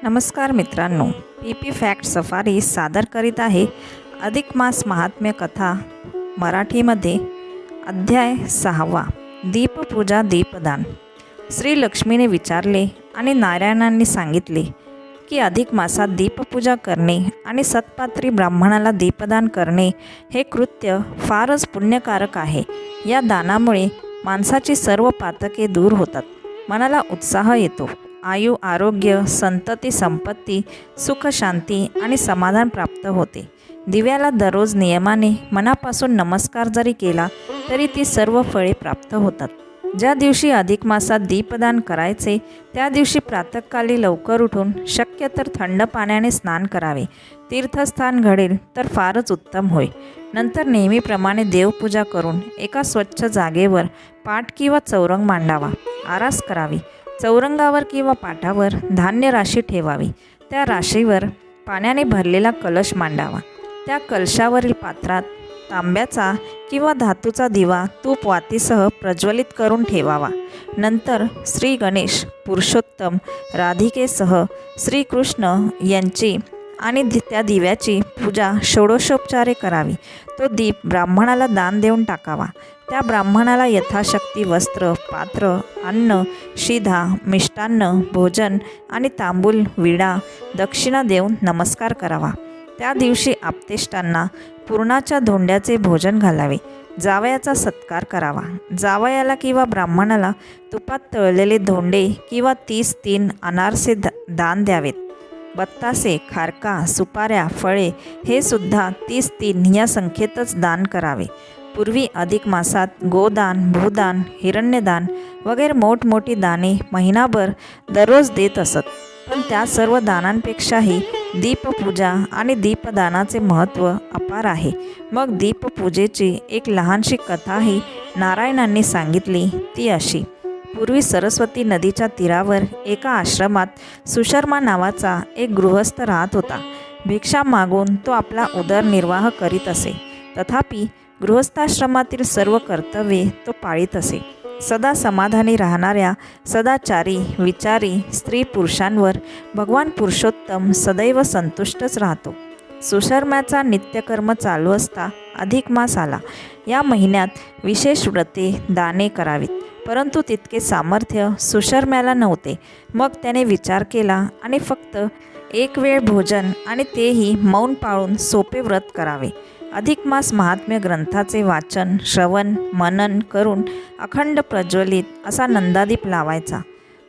नमस्कार मित्रांनो, P fact safari सादर करीत आहे अधिक मास महात्म्य कथा मराठीमध्ये अध्याय 6वा दीपपूजा दीपदान। श्री लक्ष्मीने विचारले आणि नारायणांनी सांगितले की अधिक मासात दीपपूजा करणे आणि सत्पात्री ब्राह्मणाला दीपदान करणे हे कृत्य फारच पुण्यकारक आहे। या दानामुळे माणसाची सर्व पातके दूर होतात, मनाला उत्साह येतो, आयु आरोग्य संतती संपत्ती सुख शांती आणि समाधान प्राप्त होते। दिव्याला दररोज नियमाने मनापासून नमस्कार जरी केला तरी ती सर्व फळे प्राप्त होतात। ज्या दिवशी अधिक मासात दीपदान करायचे त्या दिवशी प्रातःकाली लवकर उठून शक्य तर थंड पाण्याने स्नान करावे। तीर्थस्थान घडेल तर फारच उत्तम होय। नंतर नेहमीप्रमाणे देवपूजा करून एका स्वच्छ जागेवर पाट किंवा चौरंग मांडावा, आरास करावी। चौरंगावर किंवा पाटावर धान्य राशी ठेवावी, त्या राशीवर पाण्याने भरलेला कलश मांडावा। त्या कलशावरील पात्रात तांब्याचा किंवा धातूचा दिवा तूप वातीसह प्रज्वलित करून ठेवावा। नंतर श्री गणेश, पुरुषोत्तम, राधिकेसह श्रीकृष्ण यांची आणि त्या दिव्याची पूजा षोडशोपचारे करावी। तो दीप ब्राह्मणाला दान देऊन टाकावा। त्या ब्राह्मणाला यथाशक्ती वस्त्र, पात्र, अन्न, शिधा, मिष्टान्न, भोजन आणि तांबूल, विडा, दक्षिणा देऊन नमस्कार करावा। त्या दिवशी आप्तेष्टांना पुरणाच्या धोंड्याचे भोजन घालावे। जावयाचा सत्कार करावा। जावयाला किंवा ब्राह्मणाला तुपात तळलेले धोंडे किंवा 33 अनारसे दान द्यावेत। बत्तासे, खारका, सुपाऱ्या, फळे हे सुद्धा 33 या संख्येतच दान करावे। पूर्वी अधिक मासात गोदान, भूदान, हिरण्यदान वगैरे मोठमोठी दाने महिनाभर दररोज देत असत, पण त्या सर्व दानांपेक्षाही दीपपूजा आणि दीपदानाचे महत्त्व अपार आहे। मग दीपपूजेची एक लहानशी कथाही नारायणांनी सांगितली, ती अशी। पूर्वी सरस्वती नदीच्या तीरावर एका आश्रमात सुशर्मा नावाचा एक गृहस्थ राहत होता। भिक्षा मागून तो आपला उदरनिर्वाह करीत असे, तथापि गृहस्थाश्रमातील सर्व कर्तव्ये तो पाळीत असे। सदा समाधानी राहणाऱ्या सदाचारी विचारी स्त्री पुरुषांवर भगवान पुरुषोत्तम सदैव संतुष्टच राहतो। सुशर्म्याचा नित्यकर्म चालू असता अधिक मास आला। या महिन्यात विशेष व्रते दाने करावीत, परंतु तितके सामर्थ्य सुशर्म्याला नव्हते। मग त्याने विचार केला आणि फक्त एक वेळ भोजन आणि तेही मौन पाळून सोपे व्रत करावे। अधिक मास महात्म्य ग्रंथाचे वाचन श्रवण मनन करून अखंड प्रज्वलित असा नंदादीप लावायचा।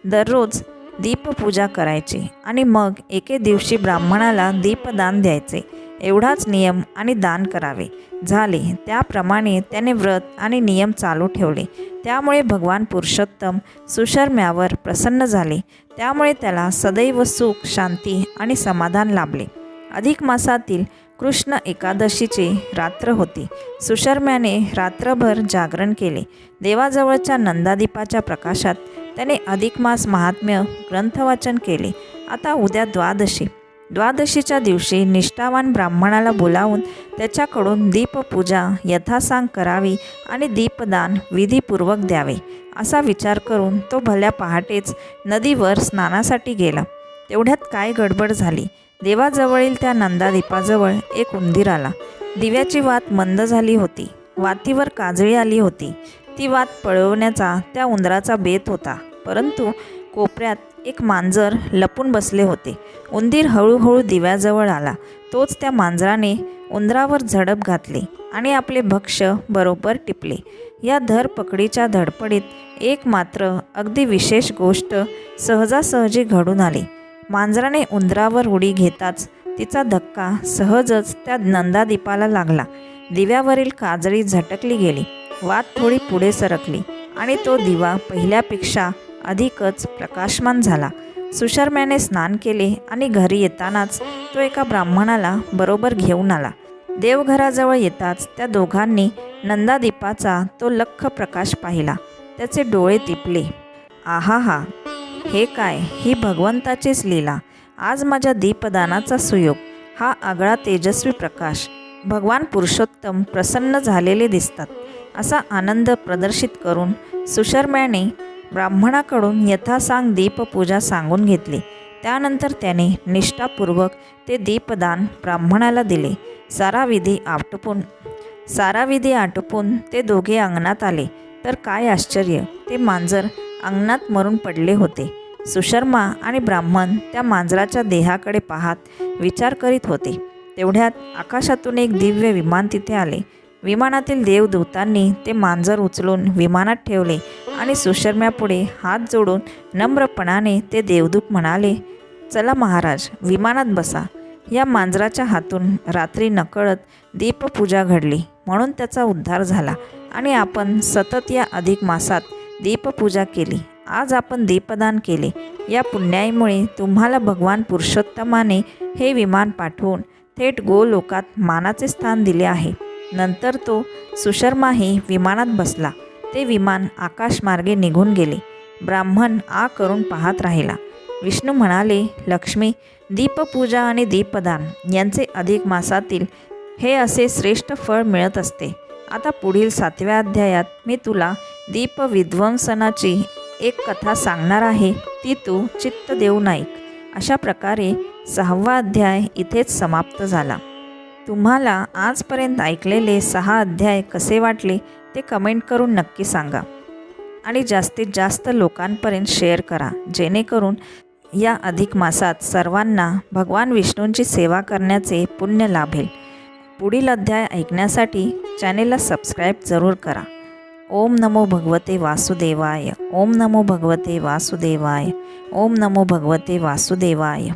दररोज दीपपूजा करायची आणि मग एके दिवशी ब्राह्मणाला दीपदान द्यायचे। एवढाच नियम आणि दान करावे। झाले त्याप्रमाणे त्याने व्रत आणि नियम चालू ठेवले। त्यामुळे भगवान पुरुषोत्तम सुशर्म्यावर प्रसन्न झाले। त्यामुळे त्याला सदैव सुख शांती आणि समाधान लाभले। अधिक मासातील कृष्ण एकादशीची रात्र होती। सुशर्म्याने रात्रभर जागरण केले। देवाजवळच्या नंदादीपाच्या प्रकाशात त्याने अधिक मास महात्म्य ग्रंथवाचन केले। आता उद्या द्वादशी। द्वादशीच्या दिवशी निष्ठावान ब्राह्मणाला बोलावून त्याच्याकडून दीपपूजा यथासांग करावी आणि दीपदान विधीपूर्वक द्यावे, असा विचार करून तो भल्या पहाटेच नदीवर स्नानासाठी गेला। तेवढ्यात काय गडबड झाली। देवाजवळील त्या नंदादीपाजवळ एक उंदीर आला। दिव्याची वात मंद झाली होती, वातीवर काजळी आली होती। ती वात पळवण्याचा त्या उंदराचा बेत होता, परंतु कोपऱ्यात एक मांजर लपून बसले होते। उंदीर हळूहळू दिव्याजवळ आला। तोच त्या मांजराने उंदरावर झडप घातली आणि आपले भक्ष्य बरोबर टिपले। या धरपकडीच्या धडपडीत एक मात्र अगदी विशेष गोष्ट सहजासहजी घडून आली। मांजराने उंदरावर उडी घेताच तिचा धक्का सहजच त्या नंदादीपाला लागला। दिव्यावरील काजळी झटकली गेली, वात थोडी पुढे सरकली आणि तो दिवा पहिल्यापेक्षा अधिकच प्रकाशमान झाला। सुशर्म्याने स्नान केले आणि घरी येतानाच तो एका ब्राह्मणाला बरोबर घेऊन आला। देवघराजवळ येताच त्या दोघांनी नंदादीपाचा तो लख्ख प्रकाश पाहिला। त्याचे डोळे तिपले। आहाहा, हे काय, ही भगवंताचीच लीला। आज माझ्या दीपदानाचा सुयोग, हा आगळा तेजस्वी प्रकाश। भगवान पुरुषोत्तम प्रसन्न झालेले दिसतात, असा आनंद प्रदर्शित करून सुशर्म्याने ब्राह्मणाकडून यथासांग दीपपूजा सांगून घेतली। त्यानंतर त्याने निष्ठापूर्वक ते दीपदान ब्राह्मणाला दिले. सारा विधी आटोपून ते दोघे अंगणात आले तर काय आश्चर्य, ते मांजर अंगणात मरून पडले होते. सुशर्मा आणि ब्राह्मण त्या मांजराच्या देहाकडे पाहत विचार करीत होते. तेवढ्यात आकाशातून एक दिव्य विमान तिथे आले. विमानातील देवदूतांनी ते मांजर उचलून विमानात ठेवले आणि सुशर्म्यापुढे हात जोडून नम्रपणाने ते देवदूत म्हणाले, चला महाराज, विमानात बसा. या मांजराच्या हातून रात्री नकळत दीपपूजा घडली म्हणून त्याचा उद्धार झाला आणि आपण सतत या अधिक मासात दीपपूजा केली. आज आपण दीपदान केले. या पुण्याईमुळे तुम्हाला भगवान पुरुषोत्तमाने हे विमान पाठवून थेट गोलोकात मानाचे स्थान दिले आहे. नंतर तो सुशर्माही विमानात बसला. ते विमान आकाशमार्गे निघून गेले. ब्राह्मण आ करून पाहत राहिला. विष्णू म्हणाले, लक्ष्मी, दीपपूजा आणि दीपदान यांचे अधिक मासातील हे असे श्रेष्ठ फळ मिळत असते. आता पुढील 7व्या अध्यायात मी तुला दीपविध्वंसनाची एक कथा सांगणार आहे, ती तू चित्त देऊन ऐक. अशा प्रकारे 6वा अध्याय इथेच समाप्त झाला. तुम्हाला आजपर्यंत ऐकलेले 6 अध्याय कसे वाटले ते कमेंट करून नक्की सांगा आणि जास्तीत जास्त लोकांपर्यंत शेअर करा, जेणेकरून या अधिक मासात सर्वांना भगवान विष्णूंची सेवा करण्याचे पुण्य लाभेल. पुढील अध्याय ऐकण्यासाठी चॅनेलला सबस्क्राईब जरूर करा. ओम नमो भगवते वासुदेवाय. ओम नमो भगवते वासुदेवाय. ओम नमो भगवते वासुदेवाय.